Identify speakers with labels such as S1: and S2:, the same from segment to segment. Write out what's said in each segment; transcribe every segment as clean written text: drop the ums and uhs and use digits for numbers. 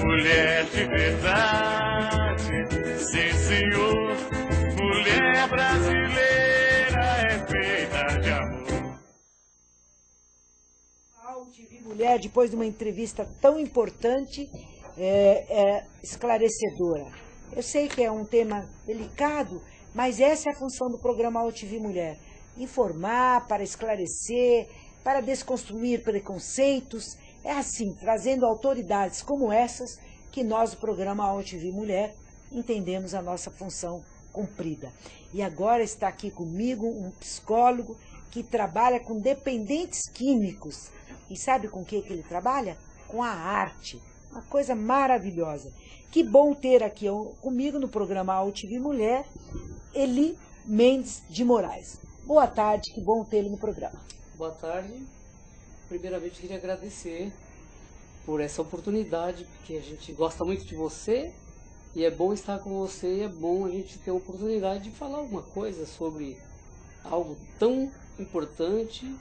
S1: mulher de verdade, sim senhor, mulher brasileira é feita de amor.
S2: Ao TV Mulher, depois de uma entrevista tão importante, esclarecedora. Eu sei que é um tema delicado, mas essa é a função do programa Ao TV Mulher. Informar, para esclarecer, para desconstruir preconceitos. É assim, trazendo autoridades como essas, que nós, do programa Ao TV Mulher, entendemos a nossa função cumprida. E agora está aqui comigo um psicólogo que trabalha com dependentes químicos. E sabe com o que ele trabalha? Com a arte. Uma coisa maravilhosa. Que bom ter aqui comigo no programa Ao TV Mulher, Eli Mendes de Moraes. Boa tarde, que bom tê-lo no programa.
S3: Boa tarde. Primeiramente, queria agradecer por essa oportunidade, porque a gente gosta muito de você e é bom estar com você, e é bom a gente ter a oportunidade de falar alguma coisa sobre algo tão importante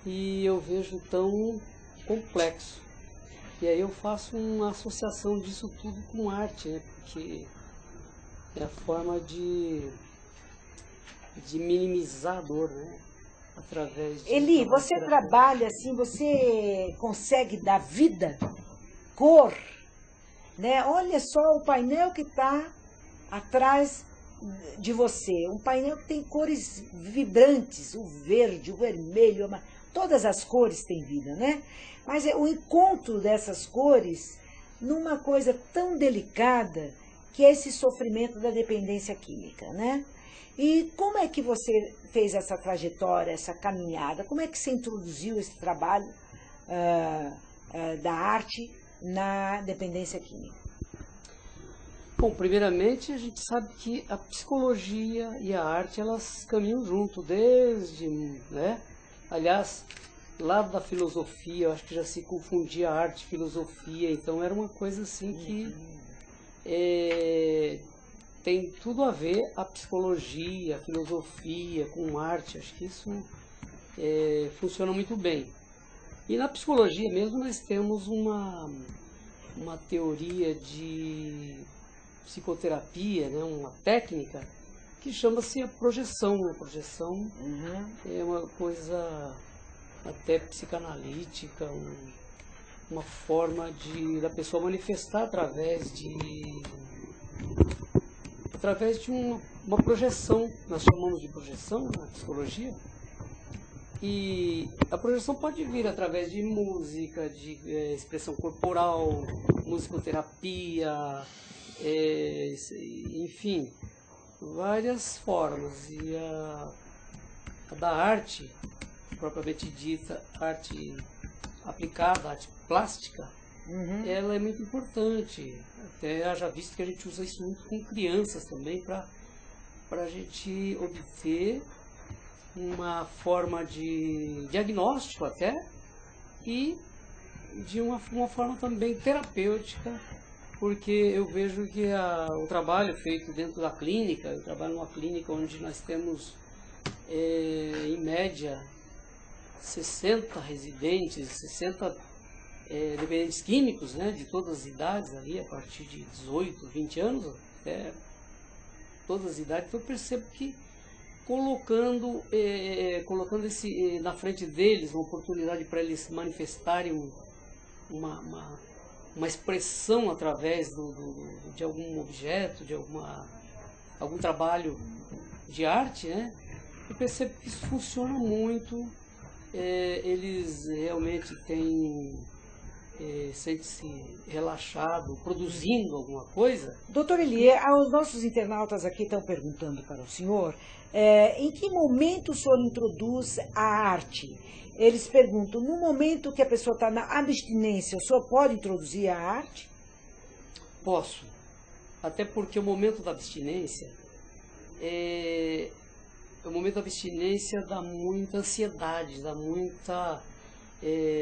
S3: e eu vejo tão complexo. E aí eu faço uma associação disso tudo com arte, né? Porque é a forma de minimizar a dor, né? Através de...
S2: Eli, você trabalha assim, você consegue dar vida, cor, né? Olha só o painel que está atrás de você, um painel que tem cores vibrantes, o verde, o vermelho, todas as cores têm vida, né? Mas é o encontro dessas cores numa coisa tão delicada que é esse sofrimento da dependência química, né? E como é que você fez essa trajetória, essa caminhada? Como é que você introduziu esse trabalho da arte na dependência química?
S3: Bom, primeiramente a gente sabe que a psicologia e a arte, elas caminham junto desde, né? Aliás, lá da filosofia, eu acho que já se confundia arte e filosofia, então era uma coisa assim que tem tudo a ver a psicologia, a filosofia com arte. Acho que isso funciona muito bem. E na psicologia mesmo nós temos uma teoria de psicoterapia, né, uma técnica que chama-se a projeção. A projeção é uma coisa até psicanalítica, uma forma da pessoa manifestar através de uma projeção. Nós chamamos de projeção na psicologia. E a projeção pode vir através de música, de expressão corporal, musicoterapia, enfim, várias formas. E a da arte, propriamente dita, arte aplicada, arte plástica, ela é muito importante. Até haja visto que a gente usa isso muito com crianças também, para a gente obter uma forma de diagnóstico até, e de uma forma também terapêutica, porque eu vejo que o trabalho feito dentro da clínica, eu trabalho numa clínica onde nós temos, em média, 60 residentes, 60 dependentes químicos, né, de todas as idades, ali, a partir de 18, 20 anos, até todas as idades. Então eu percebo que colocando na frente deles uma oportunidade para eles manifestarem uma expressão através de algum objeto, de algum trabalho de arte, né? Eu percebo que isso funciona muito. Eles realmente sentem-se relaxado, produzindo alguma coisa.
S2: Doutor Eli, os nossos internautas aqui estão perguntando para o senhor, em que momento o senhor introduz a arte? Eles perguntam, no momento que a pessoa está na abstinência, o senhor pode introduzir a arte?
S3: Posso, até porque o momento da abstinência o momento da abstinência dá muita ansiedade, dá muita...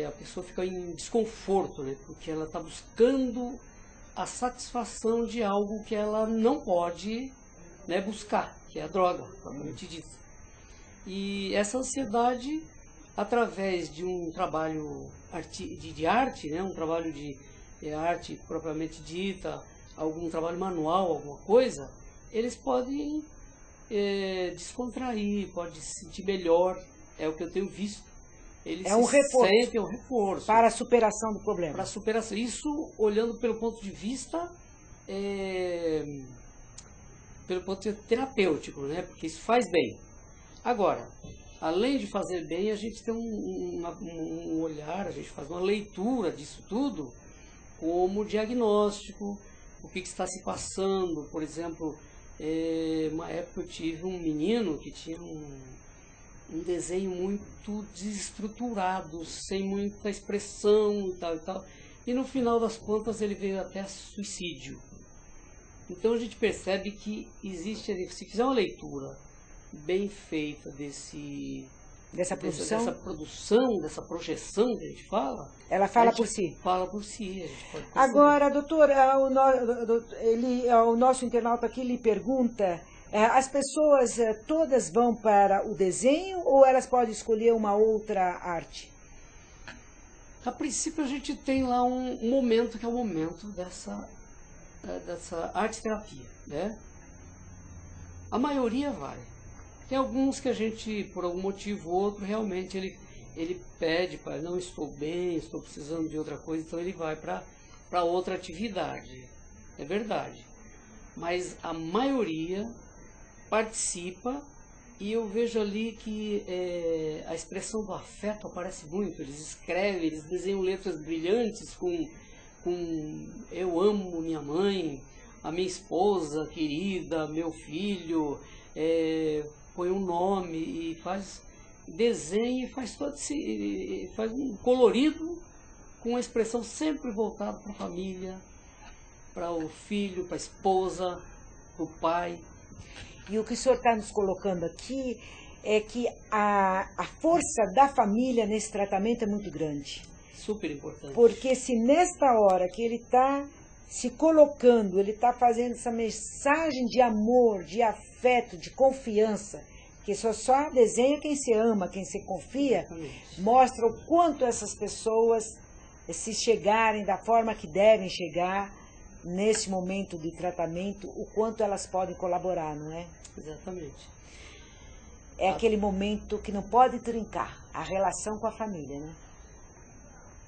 S3: a pessoa fica em desconforto, né? Porque ela está buscando a satisfação de algo que ela não pode, né, buscar, que é a droga, propriamente dito. E essa ansiedade, através de um trabalho de arte, né, um trabalho de arte propriamente dita, algum trabalho manual, alguma coisa, eles podem descontrair, podem se sentir melhor, é o que eu tenho visto. Eles
S2: É um reforço.
S3: sentem um reforço.
S2: Para a superação do problema.
S3: Para a superação. Isso olhando pelo ponto de vista pelo ponto de vista terapêutico, né? Porque isso faz bem. Agora, além de fazer bem, a gente tem um olhar, a gente faz uma leitura disso tudo como diagnóstico, o que está se passando. Por exemplo, uma época eu tive um menino que tinha um desenho muito desestruturado, sem muita expressão e tal e tal. E no final das contas ele veio até suicídio. Então a gente percebe que existe, se fizer uma leitura bem feita dessa produção, dessa projeção que a gente fala...
S2: Ela fala por si.
S3: Fala por si. A gente pode
S2: agora, doutor, o nosso internauta aqui lhe pergunta, as pessoas todas vão para o desenho ou elas podem escolher uma outra arte?
S3: A princípio a gente tem lá um momento que é o momento dessa arte-terapia, né? A maioria vai. Tem alguns que a gente, por algum motivo ou outro, realmente ele pede para não estou bem, estou precisando de outra coisa, então ele vai para outra atividade. É verdade. Mas a maioria participa e eu vejo ali que a expressão do afeto aparece muito. Eles escrevem, eles desenham letras brilhantes com eu amo minha mãe, a minha esposa querida, meu filho, põe um nome e desenha e faz faz um colorido com uma expressão sempre voltada para a família, para o filho, para a esposa, para o pai.
S2: E o que o senhor está nos colocando aqui é que a força da família nesse tratamento é muito grande.
S3: Super importante.
S2: Porque se nesta hora que ele está se colocando, ele está fazendo essa mensagem de amor, de afeto, de confiança, que só desenha quem se ama, quem se confia,
S3: exatamente,
S2: mostra o quanto essas pessoas, se chegarem da forma que devem chegar, nesse momento de tratamento, o quanto elas podem colaborar, não é?
S3: Exatamente.
S2: É aquele momento que não pode trincar, a relação com a família, né?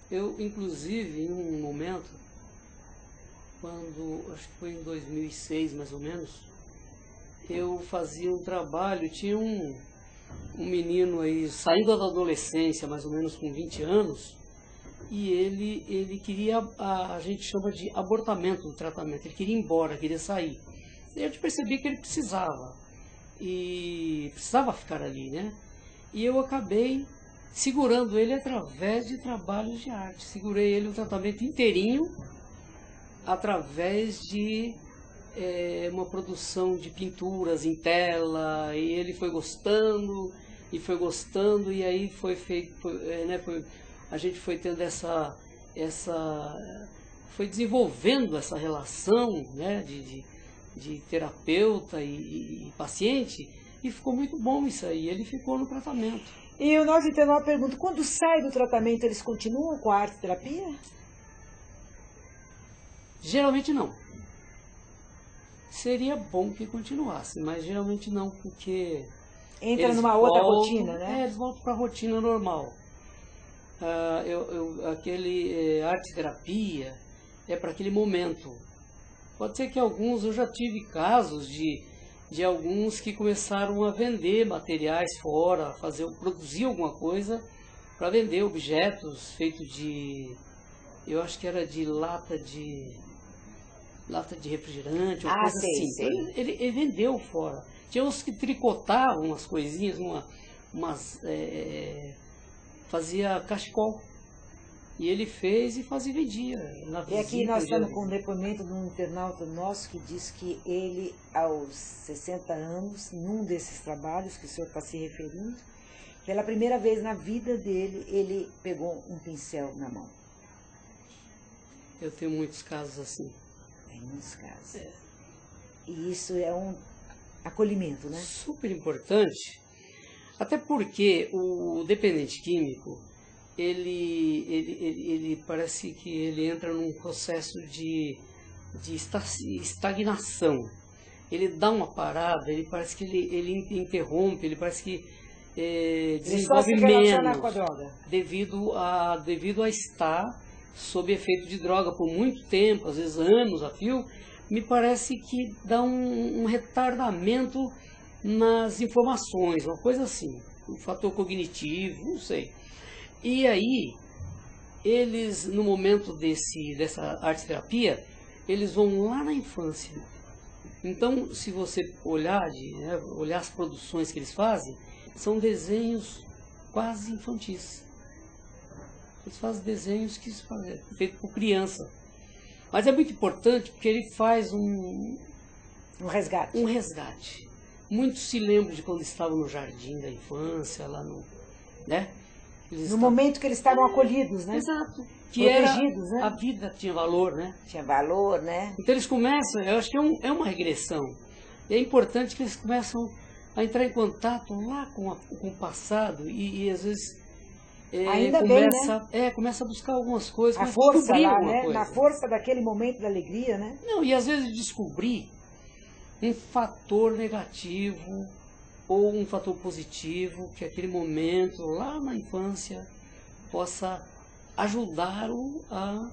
S3: Eu, inclusive, em um momento, quando, acho que foi em 2006 mais ou menos, eu fazia um trabalho, tinha um menino aí saindo da adolescência, mais ou menos com 20 anos, e ele queria, a gente chama de abortamento do tratamento, ele queria ir embora, queria sair. E eu percebi que ele precisava ficar ali, né? E eu acabei segurando ele através de trabalhos de arte. Segurei ele o tratamento inteirinho através de uma produção de pinturas em tela, e ele foi gostando, e aí foi feito, a gente foi tendo foi desenvolvendo essa relação, né, de terapeuta e paciente, e ficou muito bom isso aí, ele ficou no tratamento.
S2: E o nosso internauta pergunta, quando sai do tratamento, eles continuam com a arte-terapia?
S3: Geralmente não. Seria bom que continuasse, mas geralmente não, porque...
S2: Entra numa outra rotina, né?
S3: Eles voltam para a rotina normal. Aquele arte-terapia é para aquele momento. Pode ser que alguns, eu já tive casos de alguns que começaram a vender materiais fora, produzir alguma coisa para vender objetos feitos eu acho que era de lata de refrigerante, ou coisa assim.
S2: Sei.
S3: Ele vendeu fora. Tinha uns que tricotavam umas coisinhas, fazia cachecol. E ele fez e vendia.
S2: E aqui nós estamos com um depoimento de um internauta nosso que diz que ele, aos 60 anos, num desses trabalhos que o senhor está se referindo, pela primeira vez na vida dele, ele pegou um pincel na mão.
S3: Eu tenho muitos casos assim.
S2: Tem muitos casos. E isso é um acolhimento, né?
S3: Super importante. Até porque o dependente químico, ele parece que ele entra num processo de estagnação. Ele dá uma parada, ele parece que ele interrompe, ele parece que desenvolve menos
S2: com a droga.
S3: devido a estar sob efeito de droga por muito tempo, às vezes anos a fio. Me parece que dá um retardamento nas informações, uma coisa assim, um fator cognitivo, não sei. E aí, eles, no momento dessa arte-terapia, eles vão lá na infância. Então, se você olhar as produções que eles fazem, são desenhos quase infantis. Eles fazem desenhos que são feitos por criança. Mas é muito importante porque ele faz um resgate. Muitos se lembram de quando estavam no jardim da infância, lá no... né?
S2: Momento que eles estavam acolhidos, né?
S3: Exato.
S2: Protegidos, né?
S3: A vida tinha valor, né?
S2: Tinha valor, né?
S3: Então eles começam, eu acho que é uma regressão. E é importante que eles começam a entrar em contato lá com o passado e às vezes
S2: ainda começa,
S3: bem, né? Começa a buscar algumas coisas,
S2: a força lá, né?
S3: Coisa.
S2: Na força daquele momento da alegria, né?
S3: Não, e às vezes descobrir um fator negativo ou um fator positivo que aquele momento lá na infância possa ajudá-lo a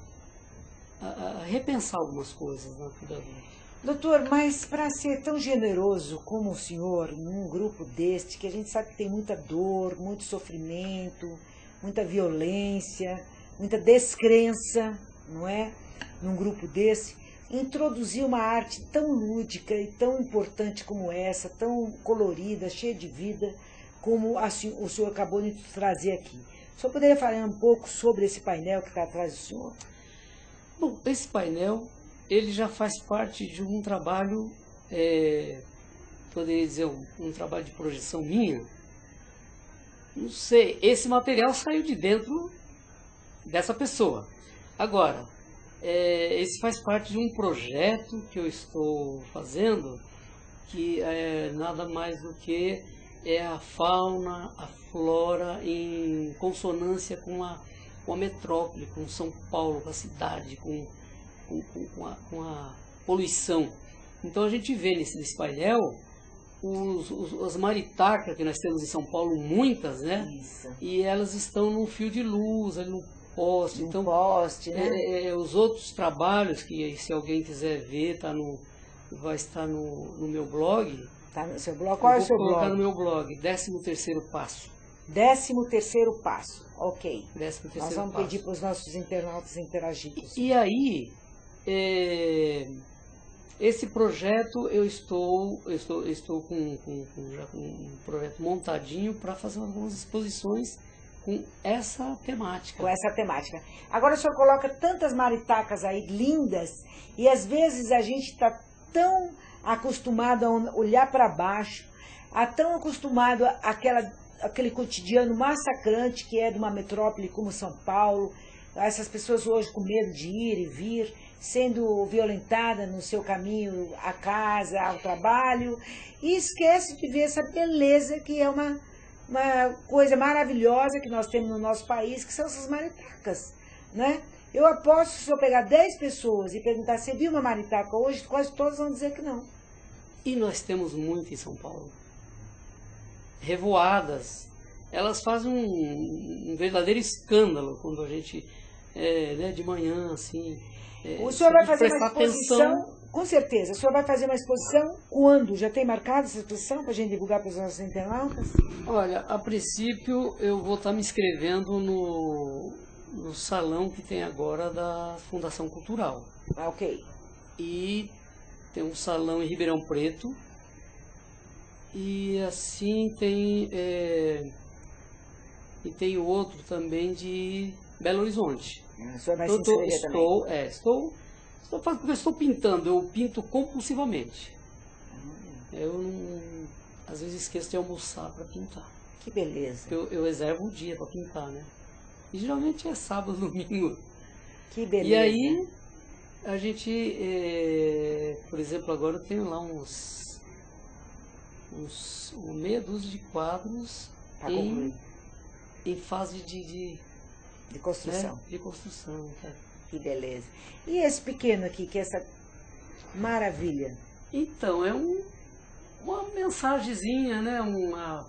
S3: repensar algumas coisas na vida dele.
S2: Doutor, mas para ser tão generoso como o senhor, num grupo deste, que a gente sabe que tem muita dor, muito sofrimento, muita violência, muita descrença, não é? Num grupo desse, introduzir uma arte tão lúdica e tão importante como essa, tão colorida, cheia de vida, como o senhor acabou de trazer aqui. O senhor poderia falar um pouco sobre esse painel que está atrás do senhor?
S3: Bom, esse painel, ele já faz parte de um trabalho, poderia dizer, um trabalho de projeção minha. Não sei, esse material saiu de dentro dessa pessoa. Agora, esse faz parte de um projeto que eu estou fazendo, que é nada mais do que a fauna, a flora em consonância com a metrópole, com São Paulo, com a cidade, com a poluição. Então a gente vê nesse painel as maritacas que nós temos em São Paulo, muitas, né?
S2: Isso.
S3: E elas estão num fio de luz, ali no poste.
S2: No
S3: então,
S2: poste, né?
S3: Os outros trabalhos que, se alguém quiser ver, vai estar no meu blog.
S2: Tá no seu blog? Qual é o seu blog?
S3: Vou colocar no meu blog, 13º Passo.
S2: 13º Passo, ok.
S3: 13º
S2: Nós vamos
S3: passo.
S2: pedir para os nossos internautas interagirem.
S3: E aí, esse projeto eu estou com um projeto montadinho para fazer algumas exposições com essa temática.
S2: Com essa temática. Agora o senhor coloca tantas maritacas aí lindas e às vezes a gente está tão acostumado a olhar para baixo, tão acostumado àquele cotidiano massacrante que é de uma metrópole como São Paulo, essas pessoas hoje com medo de ir e vir, sendo violentada no seu caminho à casa, ao trabalho, e esquece de ver essa beleza que é uma coisa maravilhosa que nós temos no nosso país, que são essas maritacas, né? Eu aposto que se eu pegar 10 pessoas e perguntar se viu uma maritaca hoje, quase todas vão dizer que não.
S3: E nós temos muito em São Paulo. Revoadas. Elas fazem um verdadeiro escândalo quando a gente, de manhã, assim...
S2: o senhor vai fazer uma exposição, com certeza, o senhor vai fazer uma exposição quando? Já tem marcado essa exposição para a gente divulgar para os nossos internautas?
S3: Olha, a princípio eu vou estar me inscrevendo no salão que tem agora da Fundação Cultural.
S2: Ok.
S3: E tem um salão em Ribeirão Preto. E assim tem outro também de Belo Horizonte.
S2: O senhor vai se inscrever também?
S3: Estou fazendo porque eu estou pintando, eu pinto compulsivamente. Eu às vezes esqueço de almoçar para pintar.
S2: Que beleza.
S3: Eu reservo um dia para pintar, né? E geralmente é sábado, domingo.
S2: Que beleza.
S3: E aí a gente, por exemplo, agora eu tenho lá meia dúzia de quadros em fase de
S2: De construção.
S3: Né? De construção, cara.
S2: Que beleza. E esse pequeno aqui, que é essa maravilha?
S3: Então, é uma mensagenzinha, né? Uma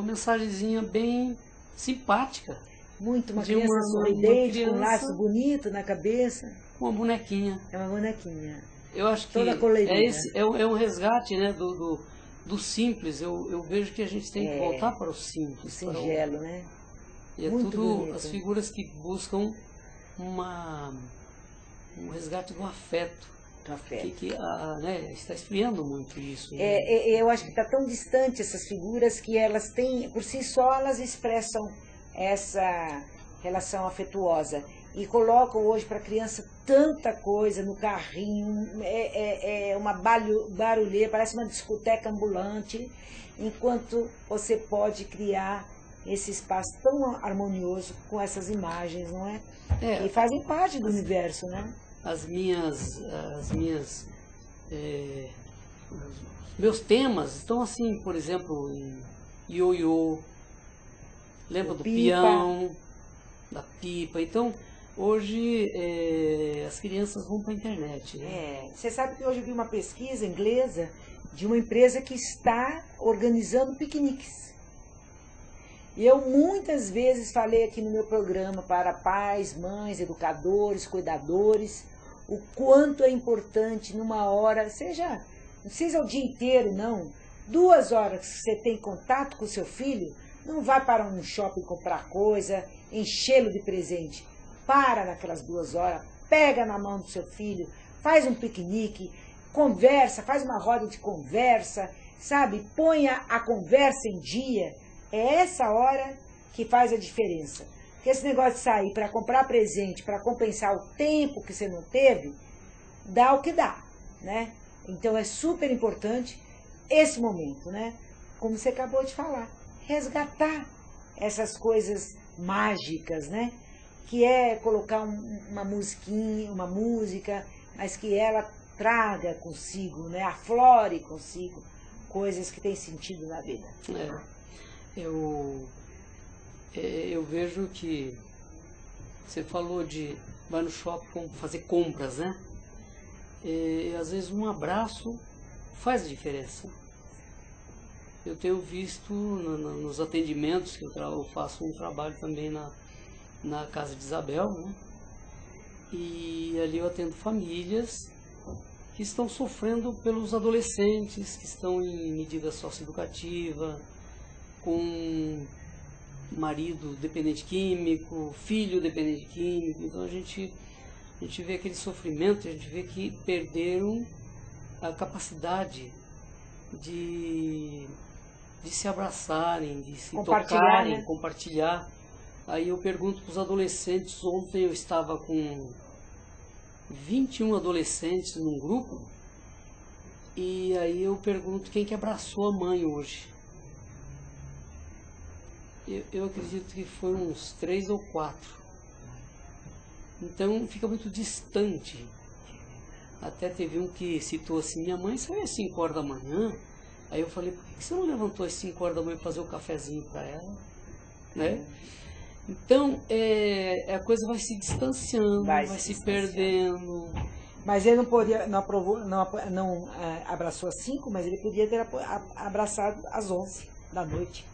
S3: mensagenzinha bem simpática.
S2: Muito, uma
S3: De
S2: criança
S3: uma
S2: sorridente, com um
S3: criança-
S2: laço bonito na cabeça.
S3: Uma bonequinha.
S2: É uma bonequinha.
S3: Eu acho que
S2: Toda colorida.
S3: é um resgate, né, do simples. Eu vejo que a gente tem que voltar para o
S2: O
S3: simples. para o-
S2: singelo, né?
S3: E é
S2: Muito
S3: tudo
S2: bonito.
S3: as figuras que buscam um resgate do afeto.
S2: Café.
S3: Né, está esfriando muito isso. Né?
S2: Eu acho que está tão distante essas figuras que elas têm, por si só, elas expressam essa relação afetuosa. E colocam hoje para a criança tanta coisa no carrinho, é uma barulheira, parece uma discoteca ambulante, enquanto você pode criar esse espaço tão harmonioso com essas imagens, não é? E fazem parte do universo, né?
S3: Meus temas estão assim, por exemplo, em ioiô, lembra do peão, da pipa. Então, hoje as crianças vão para a internet. Né?
S2: Você sabe que hoje eu vi uma pesquisa inglesa de uma empresa que está organizando piqueniques. E eu muitas vezes falei aqui no meu programa para pais, mães, educadores, cuidadores, o quanto é importante numa hora, não precisa o dia inteiro, não. 2 horas que você tem contato com o seu filho, não vai para um shopping comprar coisa, enchê-lo de presente. Para naquelas 2 horas, pega na mão do seu filho, faz um piquenique, conversa, faz uma roda de conversa, sabe? Ponha a conversa em dia. É essa hora que faz a diferença. Porque esse negócio de sair para comprar presente, para compensar o tempo que você não teve, dá o que dá, né? Então é super importante esse momento, né? Como você acabou de falar, resgatar essas coisas mágicas, né? Que é colocar uma musiquinha, uma música, mas que ela traga consigo, né? Aflore consigo coisas que têm sentido na vida.
S3: Eu vejo que você falou de vai no shopping fazer compras, né? E às vezes um abraço faz a diferença. Eu tenho visto nos atendimentos, que eu faço um trabalho também na casa de Isabel, né? E ali eu atendo famílias que estão sofrendo pelos adolescentes, que estão em medida socioeducativa, com marido dependente químico, filho dependente químico. Então a gente vê aquele sofrimento, a gente vê que perderam a capacidade de se abraçarem, de se tocarem,
S2: né?
S3: compartilhar. Aí eu pergunto para os adolescentes, ontem eu estava com 21 adolescentes num grupo, e aí eu pergunto quem que abraçou a mãe hoje. Eu acredito que foi uns 3 ou 4. Então fica muito distante. Até teve um que citou assim, minha mãe saiu às 5 horas da manhã. Aí eu falei, por que você não levantou às 5 horas da manhã para fazer um cafezinho para ela? Né? Então a coisa vai se distanciando, vai se perdendo.
S2: Mas ele não abraçou às 5, mas ele podia ter abraçado às 11 da noite.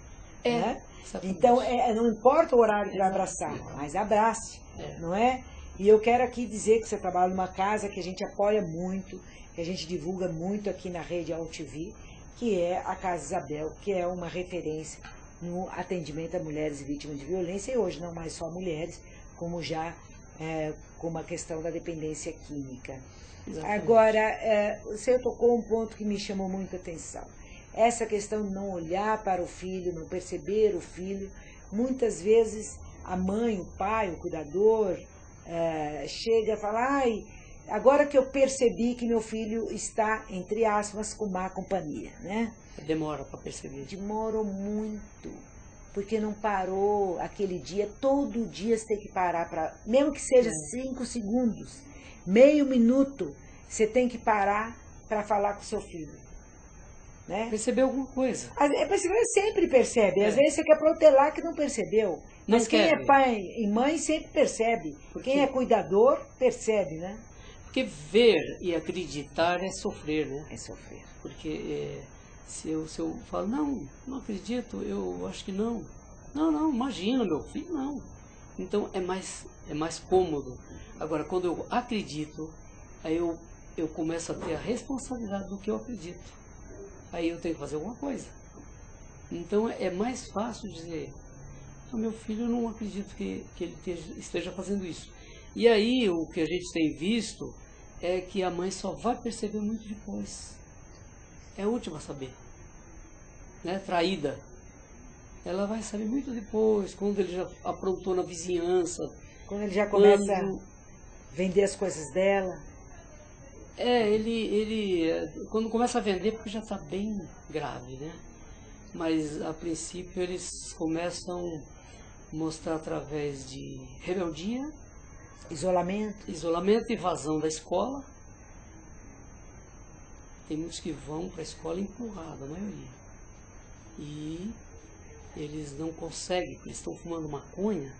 S2: Né? Então, não importa o horário que vai abraçar, mas abrace, não é? E eu quero aqui dizer que você trabalha numa casa que a gente apoia muito, que a gente divulga muito aqui na rede AltV, que é a Casa Isabel, que é uma referência no atendimento a mulheres vítimas de violência, e hoje não mais só mulheres, como já com a questão da dependência química. Exatamente. Agora, você tocou um ponto que me chamou muito a atenção. Essa questão de não olhar para o filho, não perceber o filho. Muitas vezes a mãe, o pai, o cuidador chega a falar, ai, agora que eu percebi que meu filho está, entre aspas, com má companhia, né?
S3: Demora para perceber.
S2: Demorou muito, porque não parou aquele dia. Todo dia você tem que parar, mesmo que seja 5 segundos, meio minuto, você tem que parar para falar com seu filho. né?
S3: Percebeu alguma coisa.
S2: Ele sempre percebe, às vezes você quer protelar que não percebeu. Mas
S3: Não
S2: quem
S3: quer
S2: é
S3: ver.
S2: pai e mãe sempre percebe.
S3: Por
S2: Quem
S3: quê?
S2: é cuidador percebe, né?
S3: Porque ver e acreditar é sofrer, né?
S2: É sofrer.
S3: Porque se eu falo, não acredito, eu acho que não. Não, imagina, meu filho, não. Então é mais cômodo. Agora, quando eu acredito, aí eu começo a ter a responsabilidade do que eu acredito. Aí eu tenho que fazer alguma coisa. Então é mais fácil dizer, meu filho, eu não acredito que ele esteja fazendo isso. E aí o que a gente tem visto é que a mãe só vai perceber muito depois. É a última a saber. Né? Traída. Ela vai saber muito depois, quando ele já aprontou na vizinhança.
S2: Quando ele já começa a vender as coisas dela.
S3: Ele quando começa a vender, porque já está bem grave, né? Mas a princípio eles começam a mostrar através de rebeldia,
S2: Isolamento.
S3: isolamento e evasão da escola. Tem muitos que vão para a escola empurrada, a maioria. E eles não conseguem, porque eles estão fumando maconha,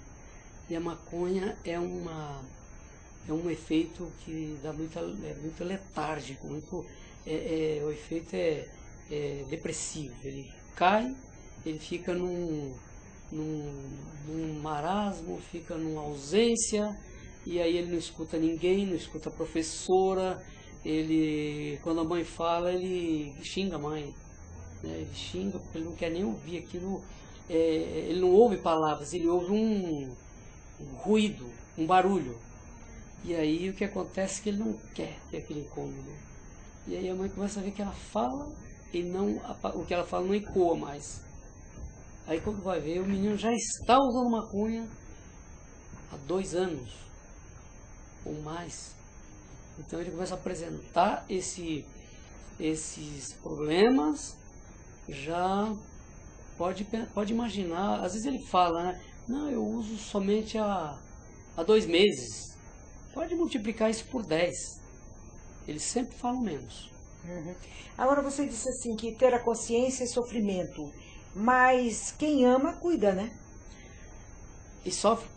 S3: e a maconha é um efeito que dá muito letárgico, o efeito é depressivo. Ele cai, ele fica num marasmo, fica numa ausência, e aí ele não escuta ninguém, não escuta a professora, quando a mãe fala, ele xinga a mãe, né? Ele xinga porque ele não quer nem ouvir aquilo, ele não ouve palavras, ele ouve um ruído, um barulho. E aí o que acontece é que ele não quer ter aquele incômodo. E aí a mãe começa a ver que ela fala e o que ela fala não ecoa mais. Aí quando vai ver, o menino já está usando maconha há 2 anos ou mais. Então ele começa a apresentar esses problemas, já pode imaginar, às vezes ele fala, né? Não, eu uso somente há 2 meses. Pode multiplicar isso por 10. Eles sempre falam menos.
S2: Uhum. Agora você disse assim que ter a consciência é sofrimento, mas quem ama cuida, né?
S3: E sofre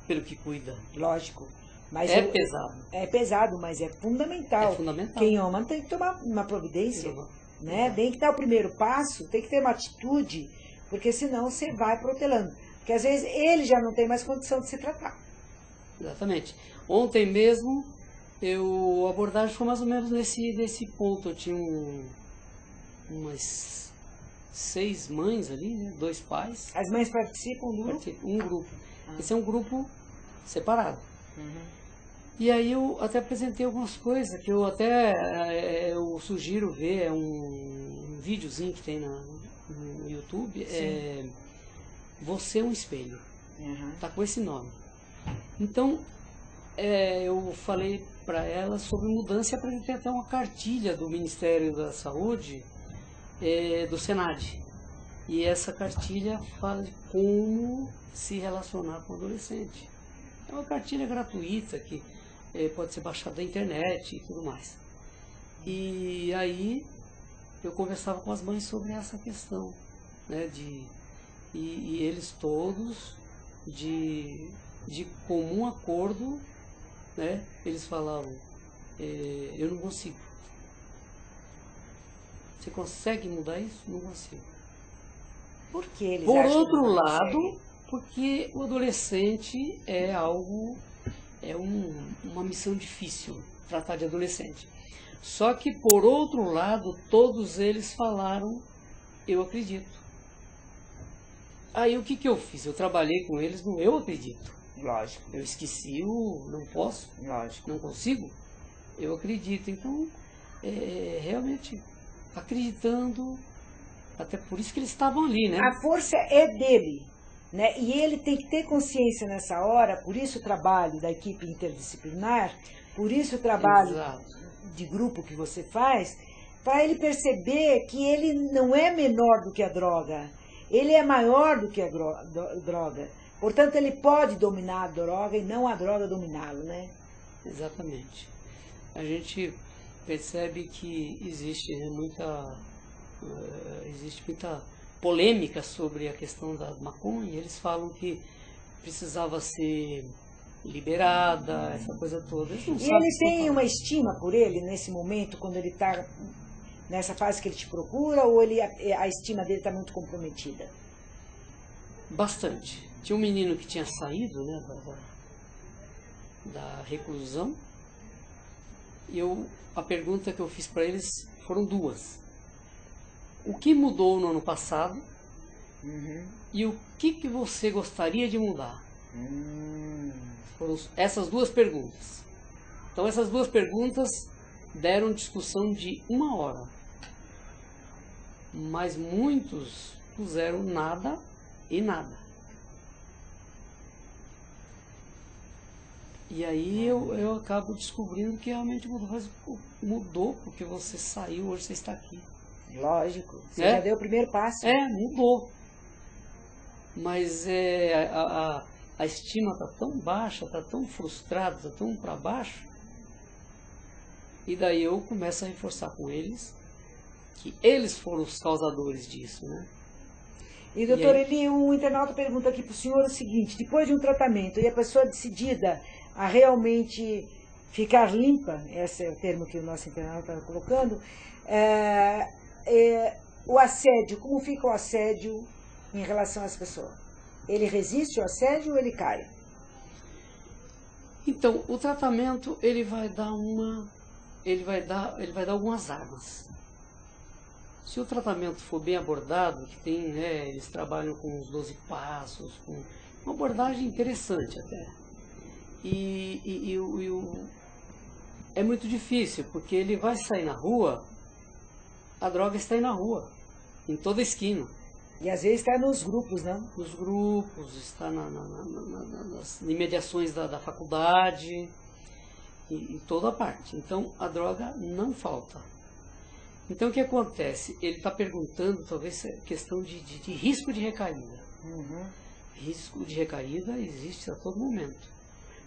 S3: pelo que cuida.
S2: Lógico. Mas
S3: pesado.
S2: É pesado, mas é fundamental.
S3: É fundamental.
S2: Quem ama tem que tomar uma providência, né? Tem que dar o primeiro passo, tem que ter uma atitude, porque senão você vai protelando. Porque às vezes ele já não tem mais condição de se tratar.
S3: Exatamente. Ontem mesmo, a abordagem foi mais ou menos nesse ponto. Eu tinha umas 6 mães ali, né? 2 pais.
S2: As mães participam do grupo?
S3: Um grupo. Esse é um grupo separado.
S2: Uhum.
S3: E aí eu até apresentei algumas coisas que eu sugiro ver, um videozinho que tem no YouTube. Você é um espelho. Tá com esse nome. Então, eu falei para ela sobre mudança e apresentei até uma cartilha do Ministério da Saúde, do Senad. E essa cartilha fala de como se relacionar com o adolescente. É uma cartilha gratuita que pode ser baixada da internet e tudo mais. E aí eu conversava com as mães sobre essa questão, né, e eles todos de comum acordo, né, eles falavam, eu não consigo. Você consegue mudar isso? Não consigo.
S2: Por que eles
S3: Por
S2: acham
S3: outro
S2: que não
S3: lado,
S2: conseguem?
S3: porque o adolescente uma missão difícil, tratar de adolescente. Só que, por outro lado, todos eles falaram, eu acredito. Aí o que eu fiz? Eu trabalhei com eles no eu acredito.
S2: Lógico.
S3: Eu esqueci o não posso,
S2: Lógico.
S3: não consigo, eu acredito. Então, realmente, acreditando, até por isso que eles estavam ali, né?
S2: A força é dele, né? E ele tem que ter consciência nessa hora, por isso o trabalho da equipe interdisciplinar, por isso o trabalho
S3: Exato.
S2: de grupo que você faz, para ele perceber que ele não é menor do que a droga, ele é maior do que a droga. Portanto, ele pode dominar a droga e não a droga dominá-lo, né?
S3: Exatamente. A gente percebe que existe Existe muita polêmica sobre a questão da maconha. Eles falam que precisava ser liberada, essa coisa toda. Eles não
S2: E
S3: sabem o
S2: eles
S3: que estão
S2: têm
S3: falando.
S2: uma estima por ele nesse momento, quando ele está nessa fase que ele te procura, ou a estima dele está muito comprometida?
S3: Bastante. Tinha um menino que tinha saído, né, da reclusão, e a pergunta que eu fiz para eles foram duas. O que mudou no ano passado e o que você gostaria de mudar? Foram essas duas perguntas. Então essas duas perguntas deram discussão de 1 hora. Mas muitos puseram nada e nada. E aí eu acabo descobrindo que realmente mudou. Mas mudou porque você saiu, hoje você está aqui.
S2: Lógico, você
S3: É?
S2: já deu o primeiro passo.
S3: Mudou. Mas a estima está tão baixa, está tão frustrada, está tão para baixo. E daí eu começo a reforçar com eles que eles foram os causadores disso, né?
S2: E doutor
S3: aí?
S2: Eli, um internauta pergunta aqui para o senhor o seguinte: depois de um tratamento e a pessoa decidida a realmente ficar limpa, esse é o termo que o nosso internauta está colocando, o assédio, como fica o assédio em relação às pessoas? Ele resiste ao assédio ou ele cai?
S3: Então, o tratamento ele vai dar algumas armas. Se o tratamento for bem abordado, que tem, né, eles trabalham com os 12 passos, com uma abordagem interessante até. É muito difícil, porque ele vai sair na rua, a droga está aí na rua, em toda esquina.
S2: E às vezes está nos grupos, não?
S3: Nos grupos, está nas imediações da faculdade, em toda parte. Então a droga não falta. Então o que acontece? Ele está perguntando, talvez, questão de risco de recaída. Risco de recaída existe a todo momento.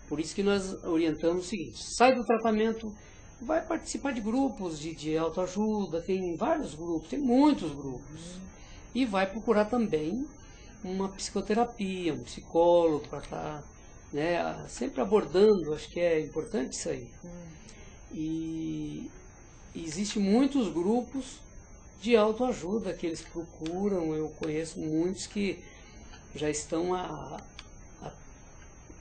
S3: Por isso que nós orientamos o seguinte: sai do tratamento, vai participar de grupos de autoajuda, tem vários grupos, tem muitos grupos. E vai procurar também uma psicoterapia, um psicólogo para estar, né, sempre abordando, acho que é importante isso aí. E existem muitos grupos de autoajuda que eles procuram. Eu conheço muitos que já estão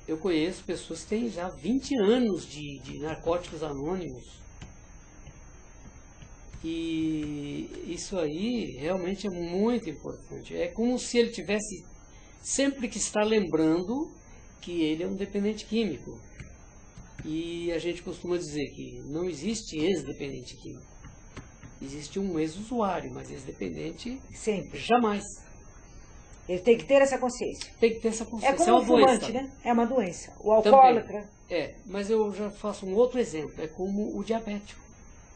S3: eu conheço pessoas que têm já 20 anos de narcóticos anônimos. E isso aí realmente é muito importante. É como se ele tivesse sempre que estar lembrando que ele é um dependente químico. E a gente costuma dizer que não existe ex-dependente químico. Existe um ex-usuário, mas ex-dependente
S2: Sempre.
S3: jamais.
S2: Ele tem que ter essa consciência.
S3: Tem que ter essa
S2: É
S3: consciência.
S2: como
S3: uma
S2: o fumante,
S3: doença.
S2: né? É uma doença. O alcoólatra.
S3: Mas eu já faço um outro exemplo. É como o diabético.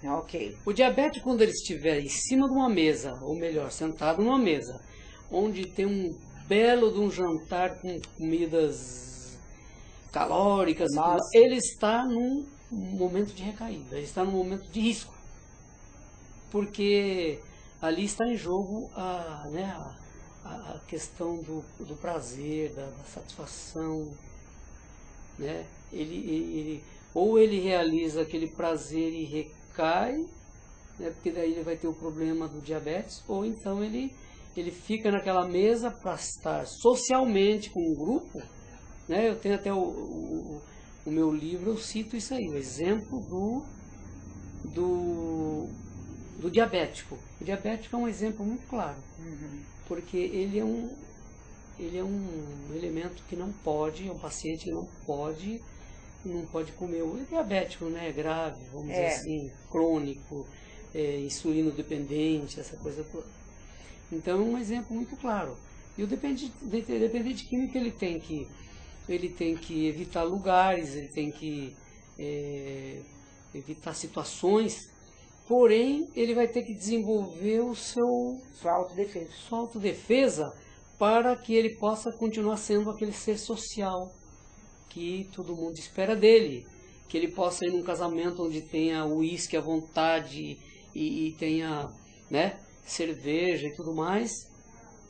S2: Ok.
S3: O diabético, quando ele estiver em cima de uma mesa, ou melhor, sentado numa mesa, onde tem um belo de um jantar com comidas calóricas,
S2: Nossa.
S3: ele está num momento de recaída, ele está num momento de risco. Porque ali está em jogo a questão do prazer, da satisfação, né? Ou ele realiza aquele prazer e recai, né? Porque daí ele vai ter o problema do diabetes, ou então ele fica naquela mesa para estar socialmente com um grupo, né? Eu tenho até o meu livro, eu cito isso aí, o exemplo do diabético. O diabético é um exemplo muito claro, porque ele é um elemento que não pode, é um paciente que não pode comer. O diabético, né, é grave, vamos dizer assim, crônico, insulino-dependente, essa coisa toda. Então é um exemplo muito claro. E o dependente químico, ele tem que evitar lugares, ele tem que evitar situações. Porém, ele vai ter que desenvolver
S2: Sua autodefesa.
S3: sua autodefesa para que ele possa continuar sendo aquele ser social que todo mundo espera dele. Que ele possa ir num casamento onde tenha uísque à vontade e tenha, né, cerveja e tudo mais,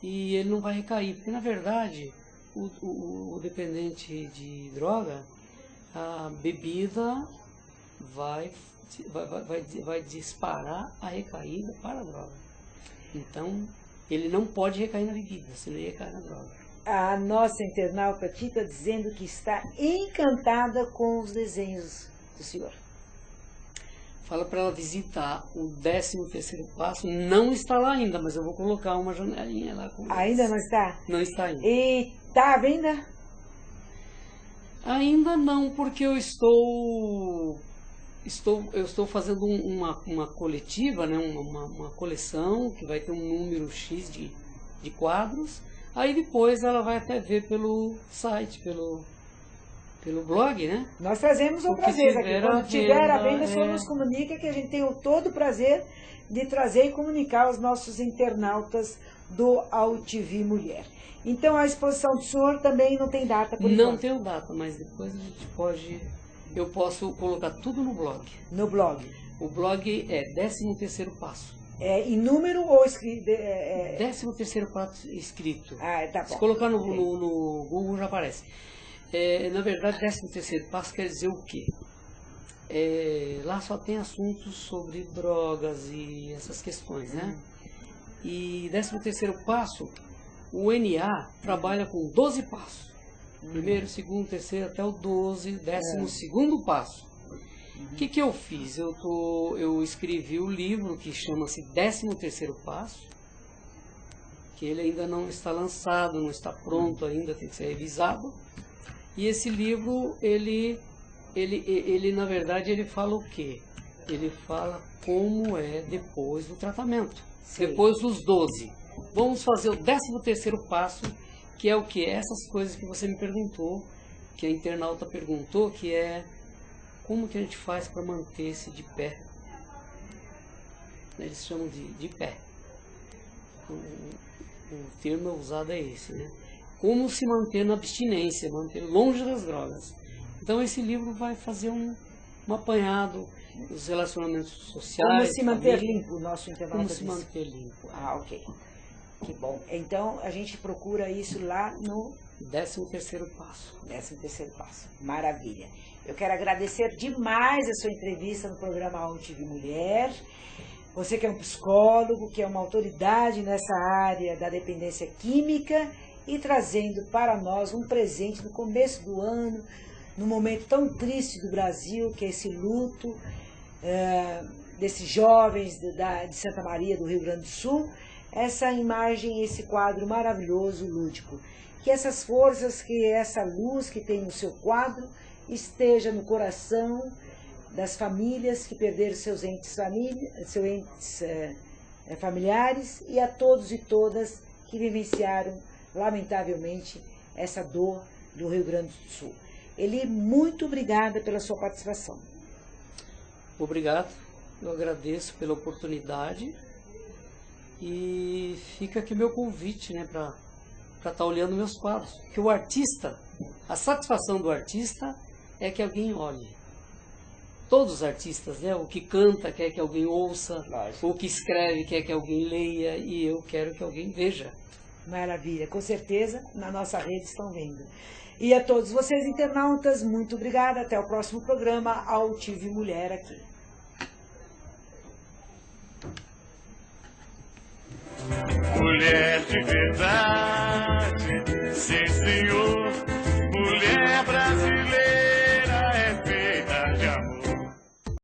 S3: e ele não vai recair, porque na verdade o dependente de droga, a bebida vai disparar a recaída para a droga. Então ele não pode recair na bebida, senão ele recai na droga.
S2: A nossa internauta aqui está dizendo que está encantada com os desenhos do senhor.
S3: Fala para ela visitar o 13º passo. Não está lá ainda, mas eu vou colocar uma janelinha lá.
S2: Ainda não está?
S3: Não está ainda.
S2: E está à venda?
S3: Ainda não, porque eu estou fazendo uma coletiva, né? uma coleção que vai ter um número X de quadros. Aí depois ela vai até ver pelo site, pelo blog, né?
S2: Nós trazemos o prazer aqui. Quando tiver a venda, o senhor nos comunica, que a gente tem todo o prazer de trazer e comunicar aos nossos internautas do AltV Mulher. Então a exposição do senhor também não tem data por enquanto?
S3: Não tenho data, mas depois a gente eu posso colocar tudo no blog.
S2: No blog.
S3: O blog é 13º passo.
S2: É em número ou escrito?
S3: 13º passo escrito.
S2: Ah, tá bom.
S3: Se colocar no Google já aparece. Na verdade, 13º passo quer dizer o quê? Lá só tem assuntos sobre drogas e essas questões, né? E 13º passo, o NA trabalha com 12 passos. Primeiro, segundo, terceiro, até o 12, 12º passo. O que eu fiz? Eu escrevi o livro que chama-se 13º passo, que ele ainda não está lançado, não está pronto ainda, tem que ser revisado. E esse livro, ele na verdade, ele fala o quê? Ele fala como é depois do tratamento. Sim. Depois dos 12. Vamos fazer o 13º passo, que é o quê? Essas coisas que você me perguntou, que a internauta perguntou, que é como que a gente faz para manter-se de pé. Eles chamam de pé. O termo usado é esse, né? Como se manter na abstinência, manter longe das drogas. Então esse livro vai fazer um apanhado dos relacionamentos sociais.
S2: Como se manter limpo, o nosso internauta
S3: Como se manter limpo.
S2: Ah, ok. Que bom. Então a gente procura isso lá no
S3: 13º passo.
S2: 13º passo. Maravilha. Eu quero agradecer demais a sua entrevista no programa AltV Mulher. Você que é um psicólogo, que é uma autoridade nessa área da dependência química e trazendo para nós um presente no começo do ano, num momento tão triste do Brasil, que é esse luto desses jovens de Santa Maria, do Rio Grande do Sul, essa imagem, esse quadro maravilhoso, lúdico. Que essas forças, que essa luz que tem no seu quadro esteja no coração das famílias que perderam seus entes familiares e a todos e todas que vivenciaram, lamentavelmente, essa dor do Rio Grande do Sul. Eli, muito obrigada pela sua participação.
S3: Obrigado, eu agradeço pela oportunidade e fica aqui o meu convite, né, para estar olhando meus quadros. Porque o artista, a satisfação do artista é que alguém olhe. Todos os artistas, né, o que canta quer que alguém ouça, o que escreve quer que alguém leia, e eu quero que alguém veja.
S2: Maravilha, com certeza na nossa rede estão vendo. E a todos vocês internautas, muito obrigada. Até o próximo programa AltV Mulher aqui.
S1: Mulher de verdade, sim senhor, mulher brasileira.